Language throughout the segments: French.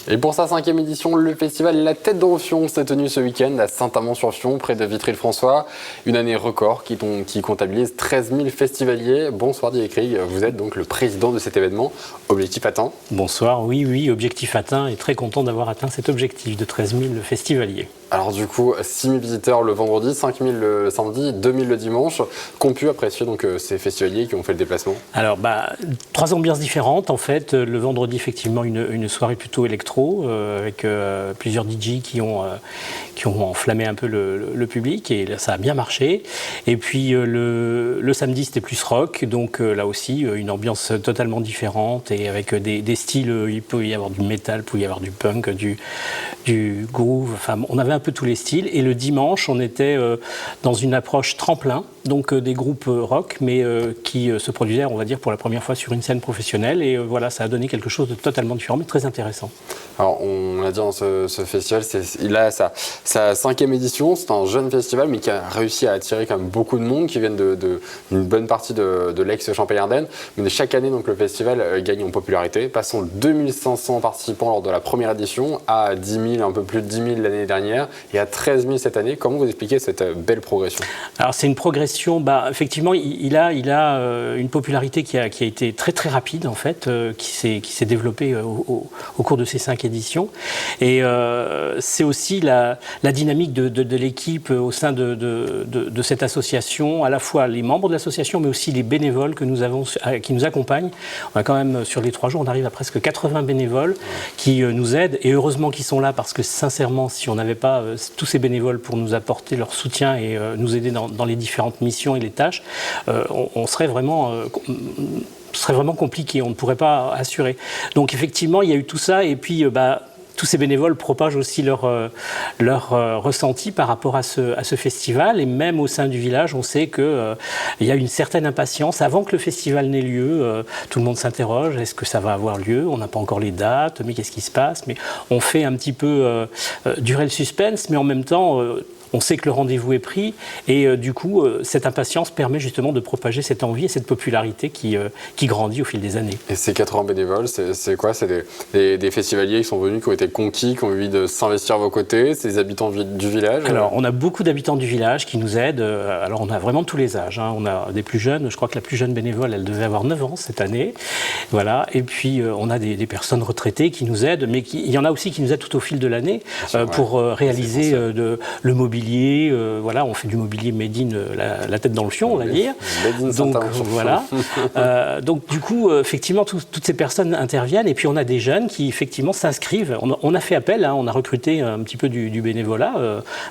Et pour sa 5e édition, le festival La Tête de Roufion s'est tenu ce week-end à Saint-Amand-sur-Fion, près de Vitry-le-François. Une année record qui comptabilise 13 000 festivaliers. Bonsoir Didier Krieg, vous êtes donc le président de cet événement. Objectif atteint? Bonsoir, oui, objectif atteint et très content d'avoir atteint cet objectif de 13 000 festivaliers. Alors du coup, 6 000 visiteurs le vendredi, 5 000 le samedi, 2 000 le dimanche. Qu'ont pu apprécier donc ces festivaliers qui ont fait le déplacement? Alors, 3 ambiances différentes en fait. Le vendredi, effectivement, une soirée plutôt électro avec plusieurs DJ qui ont enflammé un peu le public et là, ça a bien marché. Et puis le samedi, c'était plus rock, donc là aussi, une ambiance totalement différente et avec des styles. Il peut y avoir du métal, il peut y avoir du punk, du groove. Enfin, on avait un peu tous les styles. Et le dimanche, on était dans une approche tremplin, donc des groupes rock, mais qui se produisaient, on va dire, pour la première fois sur une scène professionnelle. Et voilà, ça a donné quelque chose de totalement différent, mais très intéressant. Alors, on l'a dit dans ce festival, il a sa 5e édition. C'est un jeune festival, mais qui a réussi à attirer quand même beaucoup de monde, qui viennent d'une bonne partie de l'ex-Champagne-Ardenne. Mais chaque année, donc, le festival gagne en popularité, passant de 2500 participants lors de la première édition à 10 000, un peu plus de 10 000 l'année dernière, et à 13 000 cette année. Comment vous expliquez cette belle progression? Alors, c'est une progression, effectivement, il a une popularité qui a été très très rapide, en fait, qui s'est développée au cours de ces 5 éditions. Et c'est aussi la dynamique de l'équipe au sein de cette association, à la fois les membres de l'association, mais aussi les bénévoles que nous avons, qui nous accompagnent. On a quand même, sur les 3 jours, on arrive à presque 80 bénévoles qui nous aident, et heureusement qu'ils sont là, parce que sincèrement, si on n'avait pas tous ces bénévoles pour nous apporter leur soutien et nous aider dans les différentes missions et les tâches, on serait vraiment... ce serait vraiment compliqué, on ne pourrait pas assurer. Donc effectivement, il y a eu tout ça, et puis tous ces bénévoles propagent aussi leur ressenti par rapport à ce festival, et même au sein du village, on sait qu'il y a une certaine impatience. Avant que le festival n'ait lieu, tout le monde s'interroge, est-ce que ça va avoir lieu? On n'a pas encore les dates, mais qu'est-ce qui se passe? Mais on fait un petit peu durer le suspense, mais en même temps... on sait que le rendez-vous est pris et du coup, cette impatience permet justement de propager cette envie et cette popularité qui grandit au fil des années. Et ces 80 bénévoles, c'est quoi? C'est des festivaliers qui sont venus, qui ont été conquis, qui ont envie de s'investir à vos côtés? C'est des habitants du village? Alors, on a beaucoup d'habitants du village qui nous aident. Alors, on a vraiment tous les âges. On a des plus jeunes. Je crois que la plus jeune bénévole, elle devait avoir 9 ans cette année. Voilà. Et puis, on a des personnes retraitées qui nous aident, mais il y en a aussi qui nous aident tout au fil de l'année pour réaliser le mobilier. Voilà, on fait du mobilier made in la tête dans le fion, on va dire. Donc voilà. Donc du coup, effectivement, toutes ces personnes interviennent et puis on a des jeunes qui effectivement s'inscrivent. On a fait appel, on a recruté un petit peu du bénévolat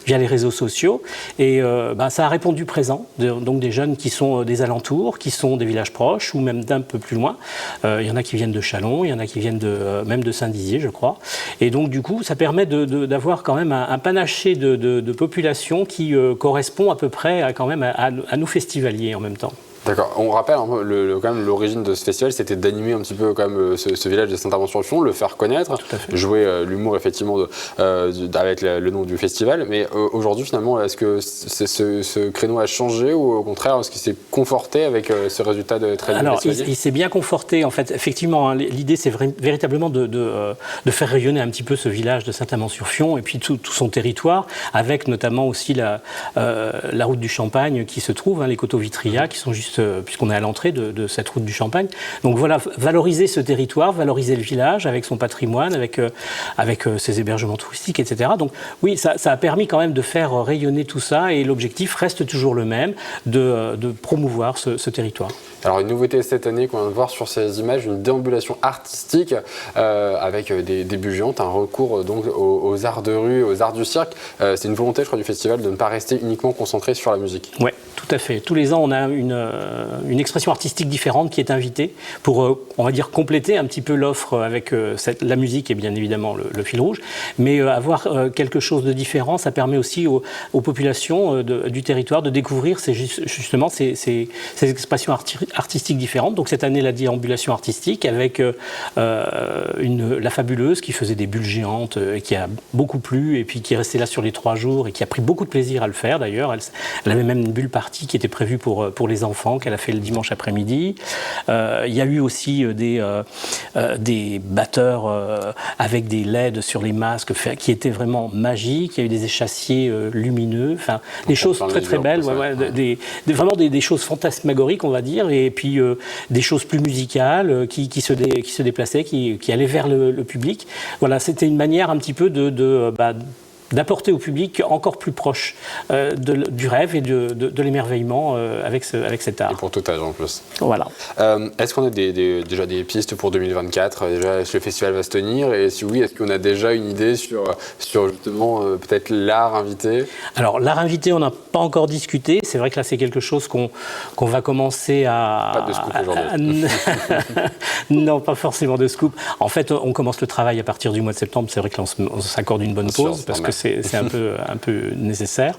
via les réseaux sociaux et ça a répondu présent. Donc des jeunes qui sont des alentours, qui sont des villages proches ou même d'un peu plus loin. Il y en a qui viennent de Châlons, il y en a qui viennent même de Saint-Dizier, je crois. Et donc du coup, ça permet d'avoir quand même un panaché de population qui correspond à peu près à nous festivaliers en même temps. D'accord. On rappelle quand même l'origine de ce festival, c'était d'animer un petit peu quand même ce village de Saint-Amand-sur-Fion, le faire connaître, jouer l'humour effectivement avec le nom du festival. Mais aujourd'hui finalement, est-ce que ce créneau a changé ou au contraire, est-ce qu'il s'est conforté avec ce résultat de très bien? Alors, il s'est bien conforté en fait. Effectivement, l'idée c'est véritablement de faire rayonner un petit peu ce village de Saint-Amand-sur-Fion et puis tout son territoire, avec notamment aussi la route du Champagne qui se trouve, les coteaux Vitria qui sont juste puisqu'on est à l'entrée de cette route du Champagne. Donc voilà, valoriser ce territoire, valoriser le village avec son patrimoine, avec ses hébergements touristiques, etc. Donc oui, ça a permis quand même de faire rayonner tout ça et l'objectif reste toujours le même, de promouvoir ce territoire. Alors une nouveauté cette année qu'on vient de voir sur ces images, une déambulation artistique avec des bulles géantes, un recours donc aux arts de rue, aux arts du cirque. C'est une volonté, je crois, du festival de ne pas rester uniquement concentré sur la musique. Oui, tout à fait. Tous les ans, on a une expression artistique différente qui est invitée pour, on va dire, compléter un petit peu l'offre avec la musique et bien évidemment le fil rouge. Mais avoir quelque chose de différent, ça permet aussi aux populations du territoire de découvrir justement ces expressions artistiques différentes. Donc cette année, la déambulation artistique avec la Fabuleuse qui faisait des bulles géantes et qui a beaucoup plu et puis qui est restée là sur les 3 jours et qui a pris beaucoup de plaisir à le faire d'ailleurs. Elle avait même une bulle partie partie qui était prévue pour les enfants, qu'elle a fait le dimanche après-midi. Il y a eu aussi des batteurs avec des LED sur les masques qui étaient vraiment magiques. Il y a eu des échassiers lumineux, enfin des choses très très belles, vraiment des choses fantasmagoriques, on va dire, et puis des choses plus musicales qui se déplaçaient, qui allaient vers le public. Voilà, c'était une manière un petit peu d'apporter au public encore plus proche du rêve et de l'émerveillement avec cet art. Et pour tout âge en plus. Voilà. Est-ce qu'on a déjà des pistes pour 2024? Déjà, est-ce que le festival va se tenir? Et si oui, est-ce qu'on a déjà une idée sur justement peut-être l'art invité? Alors, l'art invité, on n'a pas encore discuté. C'est vrai que là, c'est quelque chose qu'on va commencer à... Pas de scoop aujourd'hui. Non, pas forcément de scoop. En fait, on commence le travail à partir du mois de septembre. C'est vrai que là, on s'accorde une bonne pause parce que c'est un peu nécessaire.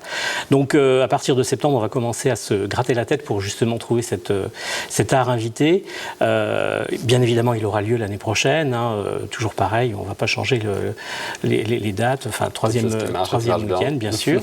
Donc, à partir de septembre, on va commencer à se gratter la tête pour justement trouver cet art invité. Bien évidemment, il aura lieu l'année prochaine. Toujours pareil, on ne va pas changer les dates. Enfin, troisième week-end, bien sûr.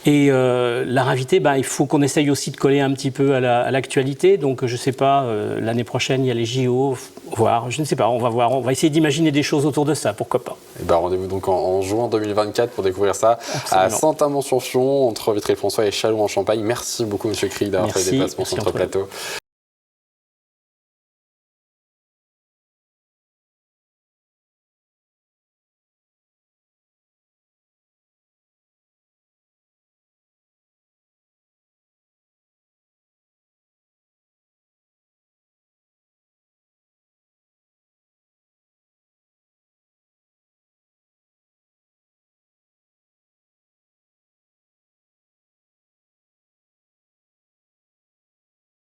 Et l'art invité, il faut qu'on essaye aussi de coller un petit peu à l'actualité. Donc, je ne sais pas, l'année prochaine, il y a les JO. Voir, je ne sais pas, on va voir. On va essayer d'imaginer des choses autour de ça, pourquoi pas. Et rendez-vous donc en juin 2024 pour découvrir ça. Absolument. À Saint-Amand-sur-Fion, entre Vitry-le-François et Châlons-en-Champagne. Merci beaucoup, Monsieur Cric, d'avoir fait le déplacement sur notre plateau.